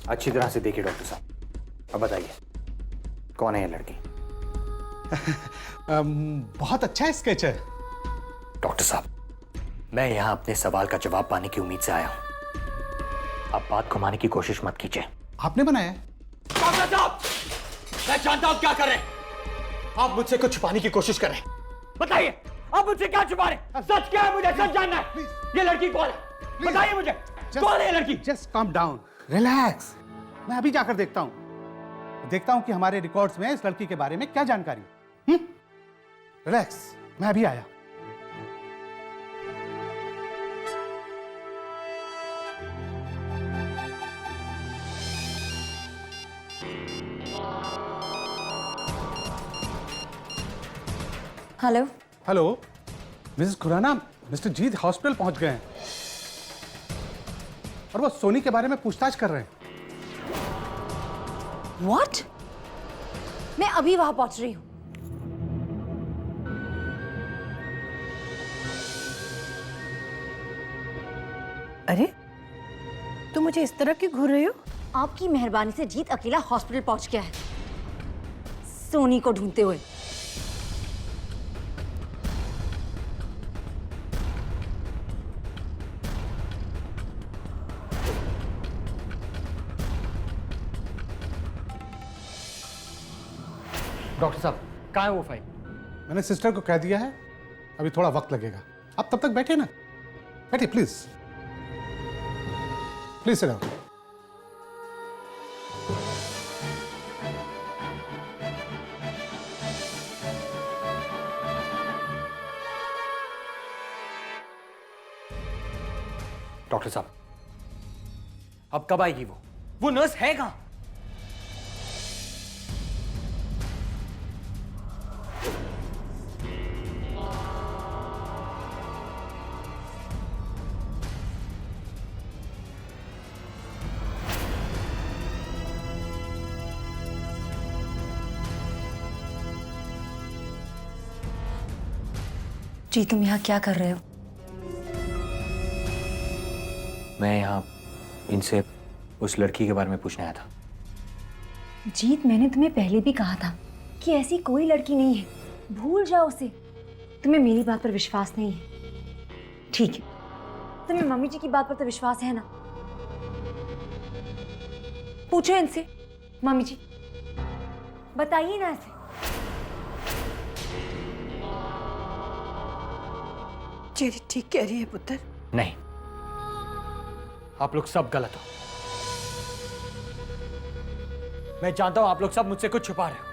अच्छी तरह से देखिए डॉक्टर साहब, अब बताइए कौन है ये लड़की? बहुत अच्छा स्केच है। डॉक्टर साहब, मैं यहाँ अपने सवाल का जवाब पाने की उम्मीद से आया हूँ। आप बात घुमाने की कोशिश मत कीजिए। आपने बनाया है? डॉक्टर साहब, मैं जानता हूँ क्या कर रहे हैं। आप मुझसे कुछ छुपाने की कोशिश कर रहे हैं। बताइए, आप मुझसे क्या छुपा रहे हैं? सच क्या है? मुझे सच जानना है। ये लड़की कौन है? बताइए मुझे, कौन है ये लड़की? Just calm down, relax. मैं अभी जाकर देखता हूँ कि हमारे रिकॉर्ड्स में इस लड़की के बारे में क्या जानकारी है। रिलैक्स, मैं अभी आया। Hello hello Mrs Khurana, mister Jeet hospital पहुंच गए हैं और वो सोनी के बारे में पूछताछ कर रहे हैं। व्हाट? मैं अभी वहां पहुंच रही हूँ। अरे तुम मुझे इस तरह क्यों घूर रहे हो? आपकी मेहरबानी से जीत अकेला हॉस्पिटल पहुंच गया है सोनी को ढूंढते हुए। डॉक्टर साहब, कहाँ है वो फाइल? मैंने सिस्टर को कह दिया है, अभी थोड़ा वक्त लगेगा। आप तब तक बैठे ना, बैठिए please, please sit down. Doctor साहब, अब कब आएगी वो नर्स है कहाँ? जी तुम यहाँ क्या कर रहे हो? मैं यहाँ इनसे उस लड़की के बारे में पूछने आया था। जीत, मैंने तुम्हें पहले भी कहा था कि ऐसी कोई लड़की नहीं है, भूल जाओ उसे। तुम्हें मेरी बात पर विश्वास नहीं है, ठीक है? तुम्हें मम्मी जी की बात पर तो विश्वास है ना? पूछो इनसे, मम्मी जी बताइए ना ऐसे। चेरी ठीक कह रही है पुत्र। नहीं, आप लोग सब गलत हो। मैं जानता हूं आप लोग सब मुझसे कुछ छुपा रहे हो।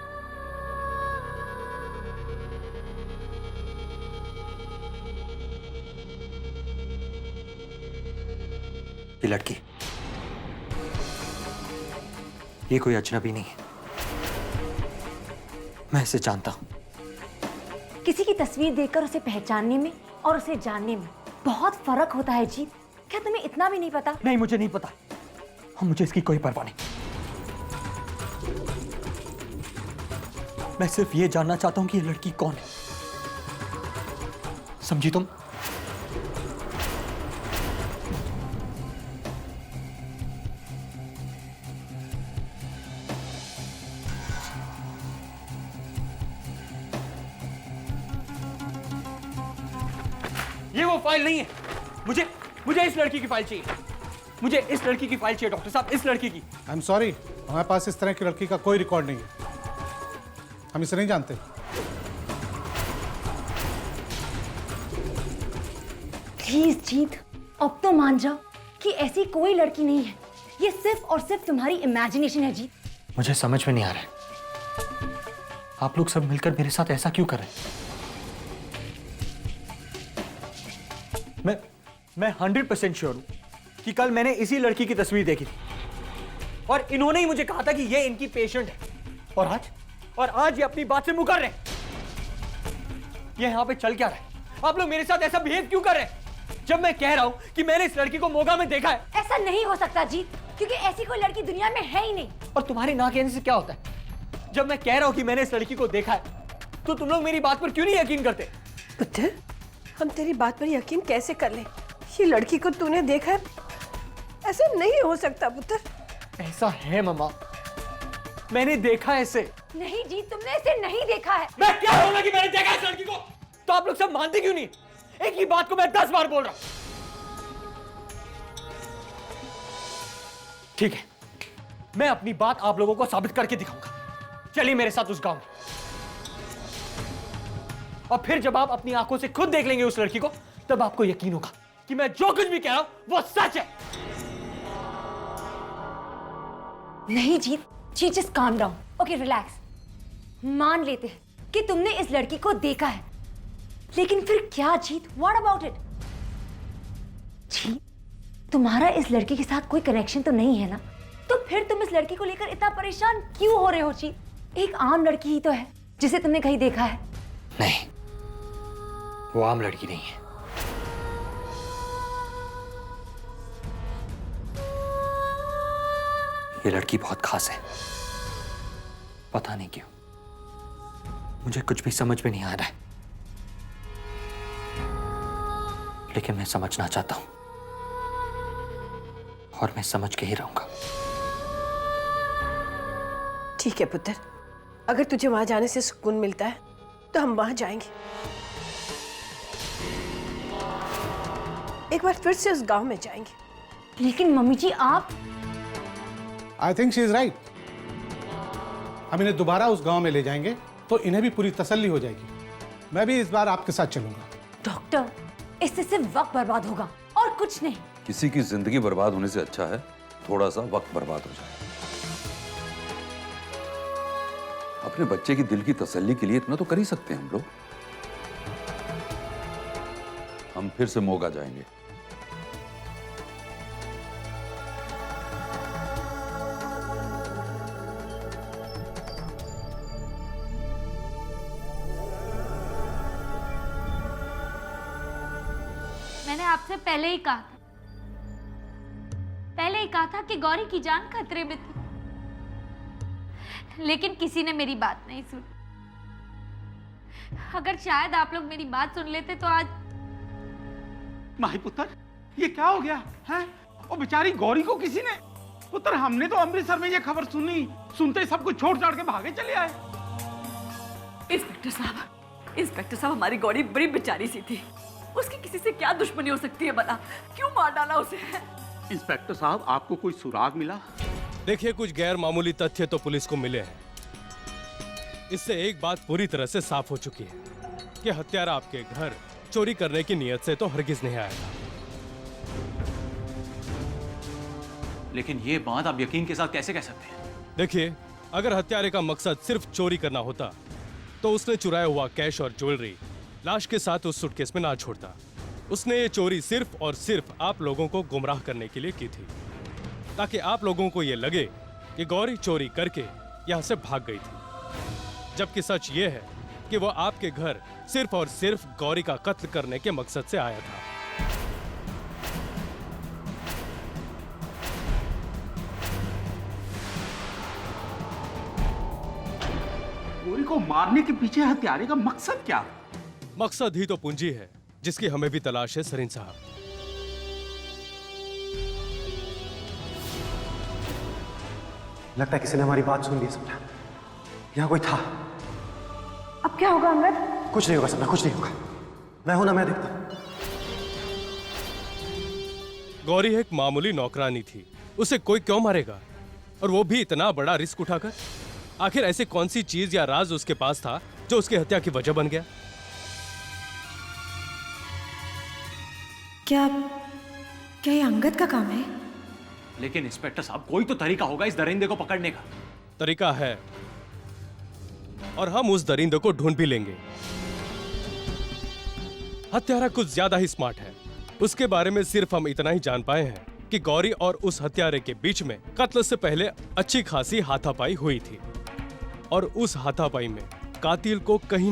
ये लड़की, ये कोई अजनबी नहीं है, मैं इसे जानता हूं। किसी की तस्वीर देखकर उसे पहचानने में और उसे जानने में बहुत फर्क होता है जीत। क्या तुम्हें इतना भी नहीं पता? नहीं, मुझे नहीं पता, और मुझे इसकी कोई परवाह नहीं। मैं सिर्फ ये जानना चाहता हूं कि ये लड़की कौन है, समझी तुम? ये वो फाइल नहीं है। मुझे इस लड़की की फाइल चाहिए। मुझे इस लड़की की फाइल चाहिए डॉक्टर साहब, इस लड़की की। आई एम सॉरी, हमारे पास इस तरह की लड़की का कोई रिकॉर्ड नहीं है, हम इसे नहीं जानते। प्लीज जीत, अब तो मान जाओ कि ऐसी कोई लड़की नहीं है। ये सिर्फ और सिर्फ तुम्हारी इमेजिनेशन है जीत। मुझे समझ में नहीं आ रहा है, आप लोग सब मिलकर मेरे साथ ऐसा क्यों कर रहे हैं? मैं 100% श्योर हूं कि कल मैंने इसी लड़की की तस्वीर देखी थी और इन्होंने ही मुझे कहा था कि ये इनकी पेशेंट है। और आज ये अपनी बात से मुकर रहे हैं। ये यहां पे चल क्या रहा है? आप लोग मेरे साथ ऐसा बिहेव क्यों कर रहे हैं जब मैं कह रहा हूं कि मैंने इस लड़की को मोगा में देखा है? ऐसा नहीं हो सकता जीत, क्योंकि ऐसी कोई लड़की दुनिया में है ही नहीं। और तुम्हारे ना कहने से क्या होता है? जब मैं कह रहा हूं कि मैंने इस लड़की को देखा है तो तुम लोग मेरी बात पर क्यों नहीं यकीन करते? पुत्र, हम तेरी बात पर यकीन कैसे कर लें? ये लड़की को तूने देखा है, ऐसा नहीं हो सकता पुत्र। ऐसा है मम्मा, मैंने देखा है इसे। नहीं जीत, तुमने इसे नहीं देखा है। मैं क्या बोला कि मैंने देखा इस लड़की को? तो आप लोग सब मानते क्यों नहीं? एक ही बात को मैं 10 बार बोल रहा हूं। ठीक है, मैं अपनी बात आप लोगों को साबित करके दिखाऊंगा। चलिए मेरे साथ उस गांव में, और फिर जब आप अपनी आंखों से खुद देख लेंगे उस लड़की को, तब आपको यकीन होगा कि मैं जो कुछ भी कह रहा हूं वो सच है। नहीं Jeet, just calm down, okay relax. मान लेते हैं कि तुमने इस लड़की को देखा है, लेकिन फिर क्या Jeet? What about it? Jeet, तुम्हारा इस लड़की के साथ कोई कनेक्शन तो नहीं है ना? तो फिर तुम इस लड़की को लेकर इतना परेशान क्यों हो रहे हो जीत? एक आम लड़की ही तो है जिसे तुमने कहीं देखा है। नहीं, वो आम लड़की नहीं है। ये लड़की बहुत खास है। पता नहीं क्यों मुझे कुछ भी समझ में नहीं आ रहा है, लेकिन मैं समझना चाहता हूं और मैं समझ के ही रहूंगा। ठीक है पुत्र, अगर तुझे वहां जाने से सुकून मिलता है तो हम वहां जाएंगे। एक बार फिर से उस गांव में जाएंगे। लेकिन मम्मी जी आप... I think she is right. हम इन्हें दोबारा उस गांव में ले जाएंगे तो इन्हें भी पूरी तसल्ली हो जाएगी। मैं भी इस बार आपके साथ चलूंगा। डॉक्टर, इससे सिर्फ वक्त बर्बाद होगा और कुछ नहीं। किसी की जिंदगी बर्बाद होने से अच्छा है थोड़ा सा वक्त बर्बाद हो जाए। अपने बच्चे की दिल की तसल्ली के लिए इतना तो कर ही सकते हैं हम लोग। हम फिर से मोगा जाएंगे। मैंने आपसे पहले ही कहा था कि गौरी की जान खतरे में थी, लेकिन किसी ने मेरी बात नहीं सुनी। अगर शायद आप लोग मेरी बात सुन लेते तो आज... माही पुत्र, ये क्या हो गया है? और बेचारी गौरी को किसी ने... पुत्र, हमने तो अमृतसर में ये खबर सुनी, सुनते ही सब कुछ छोड़ छाड़ के भागे चले आए। इंस्पेक्टर साहब, हमारी गौरी बड़ी बेचारी सी थी। उसकी किसी से क्या दुश्मनी हो सकती है भला? क्यों मार डाला उसे? इंस्पेक्टर साहब, आपको कोई सुराग मिला? देखिए, कुछ गैर मामूली तथ्य तो पुलिस को मिले हैं। इससे एक बात पूरी तरह से साफ हो चुकी है कि हत्यारा आपके घर चोरी करने की नीयत से तो हरगिज नहीं आया था। लेकिन ये बात आप यकीन के साथ कैसे कह सकते हैं? देखिए, अगर हत्यारे का मकसद सिर्फ चोरी करना होता तो उसने चुराया हुआ कैश और ज्वेलरी लाश के साथ उस सूटकेस में ना छोड़ता। उसने ये चोरी सिर्फ और सिर्फ आप लोगों को गुमराह करने के लिए की थी, ताकि आप लोगों को ये लगे कि गौरी चोरी करके यहाँ से भाग गई थी। जबकि सच ये है कि वो आपके घर सिर्फ और सिर्फ गौरी का कत्ल करने के मकसद से आया था। गौरी को मारने के पीछे हत्यारे का मकसद क्या था? मकसद ही तो पूंजी है जिसकी हमें भी तलाश है सरीन साहब। लगता है किसी ने हमारी बात सुन ली। सपना, यहाँ कोई था। अब क्या होगा अंगद? कुछ नहीं होगा सपना, कुछ नहीं होगा। मैं हूं ना, मैं देखता हूं। गौरी एक मामूली नौकरानी थी, उसे कोई क्यों मारेगा? और वो भी इतना बड़ा रिस्क उठाकर। आखिर ऐसी कौन सी चीज या राज उसके पास था जो उसकी हत्या की वजह बन गया? क्या ये अंगद का काम है? लेकिन इंस्पेक्टर साहब, कोई तो तरीका होगा इस दरिंदे को पकड़ने का। तरीका है, और हम उस दरिंदे को ढूंढ भी लेंगे। हत्यारा कुछ ज्यादा ही स्मार्ट है। उसके बारे में सिर्फ हम इतना ही जान पाए हैं कि गौरी और उस हत्यारे के बीच में कत्ल से पहले अच्छी खासी हाथापाई हुई थी, और उस हाथापाई में कातिल को कहीं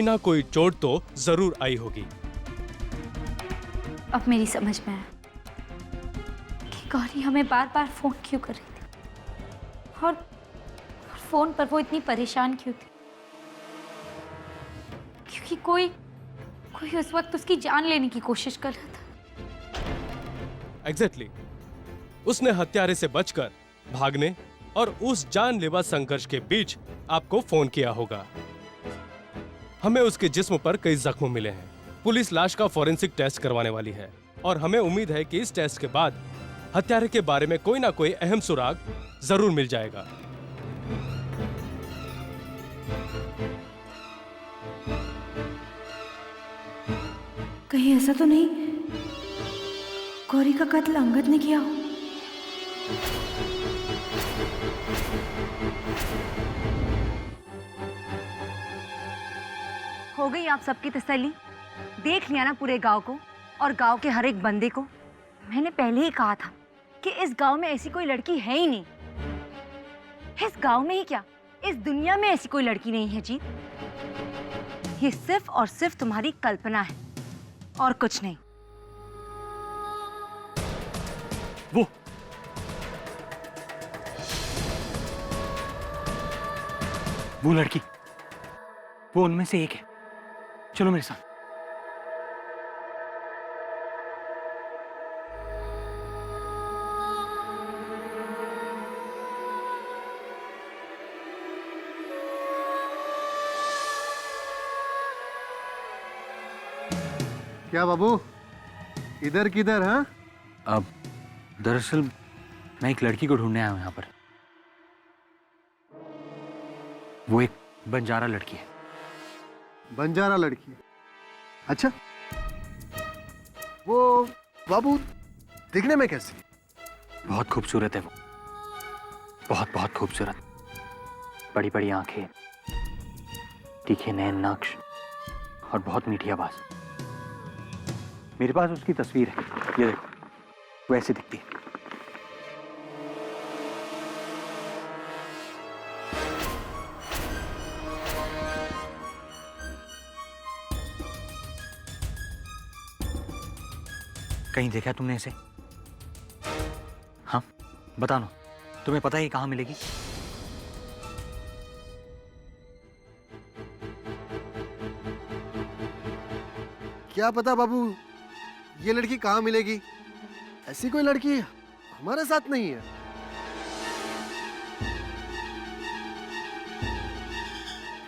ना कोई चोट तो जरूर आई होगी। अब मेरी समझ में आया कि गौरी हमें बार बार फोन क्यों कर रही थी, और फोन पर वो इतनी परेशान क्यों थी। क्योंकि कोई उस वक्त उसकी जान लेने की कोशिश कर रहा था। एग्जैक्टली। उसने हत्यारे से बचकर भागने और उस जानलेवा संघर्ष के बीच आपको फोन किया होगा। हमें उसके जिस्म पर कई जख्म मिले हैं। पुलिस लाश का फॉरेंसिक टेस्ट करवाने वाली है और हमें उम्मीद है कि इस टेस्ट के बाद हत्यारे के बारे में कोई ना कोई अहम सुराग जरूर मिल जाएगा। कहीं ऐसा तो नहीं गौरी का कत्ल अंगद ने किया हो? हो गई आप सबकी तसल्ली? देख लिया ना पूरे गांव को और गांव के हर एक बंदे को? मैंने पहले ही कहा था कि इस गांव में ऐसी कोई लड़की है ही नहीं। इस गांव में ही क्या, इस दुनिया में ऐसी कोई लड़की नहीं है जीत। ये सिर्फ और सिर्फ तुम्हारी कल्पना है और कुछ नहीं। वो लड़की, वो उनमें से एक है। चलो मेरे साथ। क्या बाबू, इधर किधर? हाँ, अब दरअसल मैं एक लड़की को ढूंढने आया हूं यहाँ पर। वो एक बंजारा लड़की है। बंजारा लड़की? अच्छा, वो बाबू दिखने में कैसी? बहुत खूबसूरत है वो, बहुत बहुत खूबसूरत। बड़ी बड़ी आंखें, तीखे नैन नक्श और बहुत मीठी आवाज। मेरे पास उसकी तस्वीर है, ये देखो, वो ऐसी दिखती है। कहीं देखा तुमने इसे? हाँ, बता ना, तुम्हें पता है कहाँ मिलेगी? क्या पता बाबू, ये लड़की कहाँ मिलेगी? ऐसी कोई लड़की हमारे साथ नहीं है।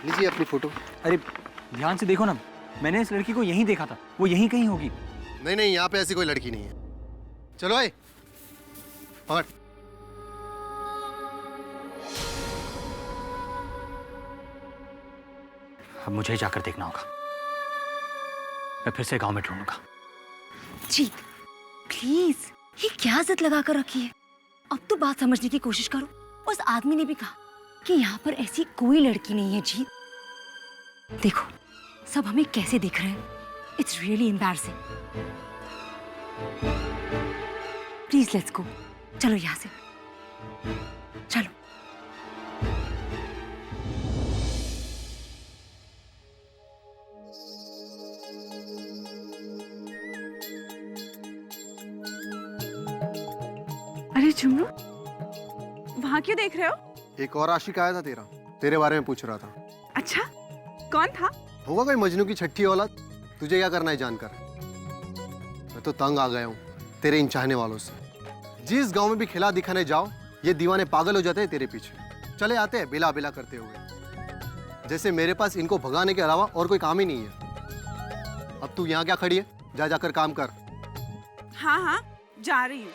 लीजिए अपनी फोटो। अरे ध्यान से देखो ना, मैंने इस लड़की को यहीं देखा था, वो यहीं कहीं होगी। नहीं नहीं, यहाँ पे ऐसी कोई लड़की नहीं है। चलो आए, पकड़। अब मुझे जाकर देखना होगा। मैं फिर से गांव में ढूंढूंगा। जीत, प्लीज, ये क्या जिद लगा कर रखी है? अब तो बात समझने की कोशिश करो। उस आदमी ने भी कहा कि यहाँ पर ऐसी कोई लड़की नहीं है। जीत देखो, सब हमें कैसे दिख रहे हैं। It's really embarrassing. Please let's go. चलो यहाँ से, चलो। अरे झुमरू, वहां क्यों देख रहे हो? एक और आशिक आया था तेरे बारे में पूछ रहा था। अच्छा, कौन था? होगा कोई मजनू की छठी औलाद। तुझे क्या करना है जानकर? मैं तो तंग आ गया हूँ तेरे इन चाहने वालों से। जिस गांव में भी खिला दिखाने जाओ, ये दीवाने पागल हो जाते हैं तेरे पीछे। चले आते हैं बिला बिला करते हुए, जैसे मेरे पास इनको भगाने के अलावा और कोई काम ही नहीं है। अब तू यहाँ क्या खड़ी है? जा जाकर काम कर। हाँ हाँ, जा रही हूँ।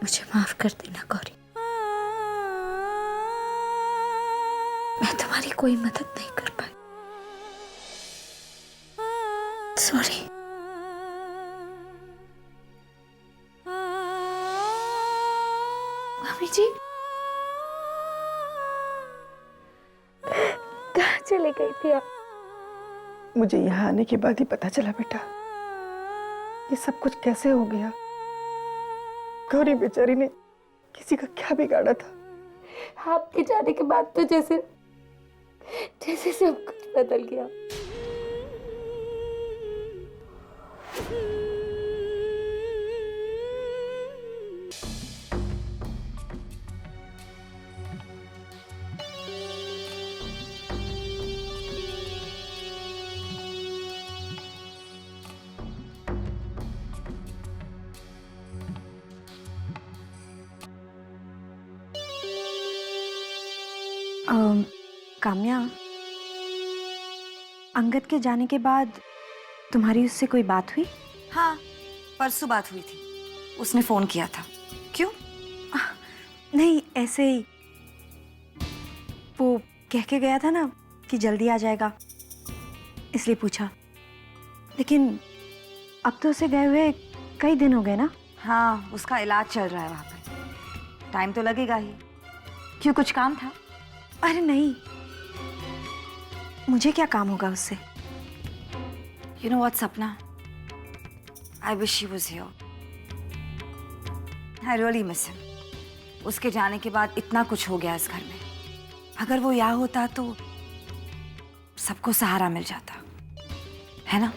मुझे माफ कर देना गौरी। मैं तुम्हारी कोई मदद नहीं कर पाई। सॉरी। मम्मी जी कहाँ चले गई थी आप? मुझे यहाँ आने के बाद ही पता चला बेटा, ये सब कुछ कैसे हो गया। गौरी बेचारी ने किसी का क्या बिगाड़ा था। आपके जाने के बाद तो जैसे सब कुछ बदल गया। काम्या, अंगद के जाने के बाद तुम्हारी उससे कोई बात हुई? हाँ, परसों बात हुई थी। उसने फोन किया था। क्यों? नहीं, ऐसे ही। वो कह के गया था ना कि जल्दी आ जाएगा, इसलिए पूछा। लेकिन अब तो उसे गए हुए कई दिन हो गए ना। हाँ, उसका इलाज चल रहा है वहाँ पे। टाइम तो लगेगा ही। क्यों, कुछ काम था? अरे नहीं, मुझे क्या काम होगा उससे। You know what, सपना? I wish she was here. I really miss him. उसके जाने के बाद इतना कुछ हो गया इस घर में। अगर वो यहाँ होता तो सबको सहारा मिल जाता, है ना?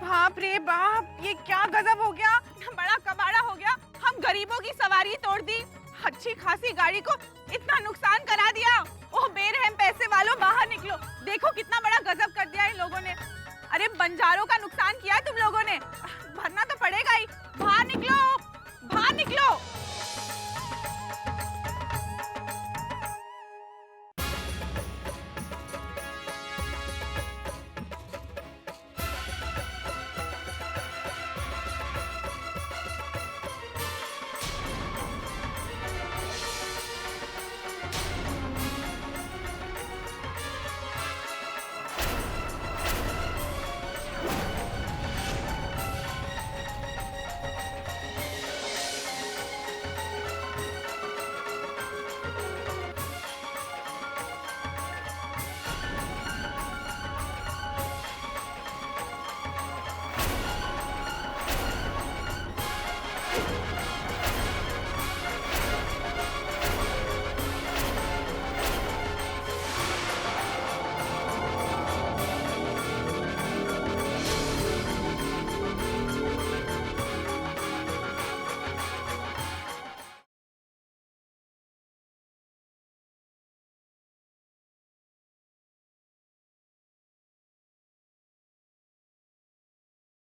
बाप रे बाप, ये क्या गजब हो गया। बड़ा कबाड़ा हो गया। हम गरीबों की सवारी तोड़ दी, अच्छी खासी गाड़ी को इतना नुकसान करा दिया। ओह बेरहम पैसे वालों, बाहर निकलो। देखो कितना बड़ा गजब कर दिया इन लोगों ने। अरे बंजारों का नुकसान किया है तुम लोगों ने।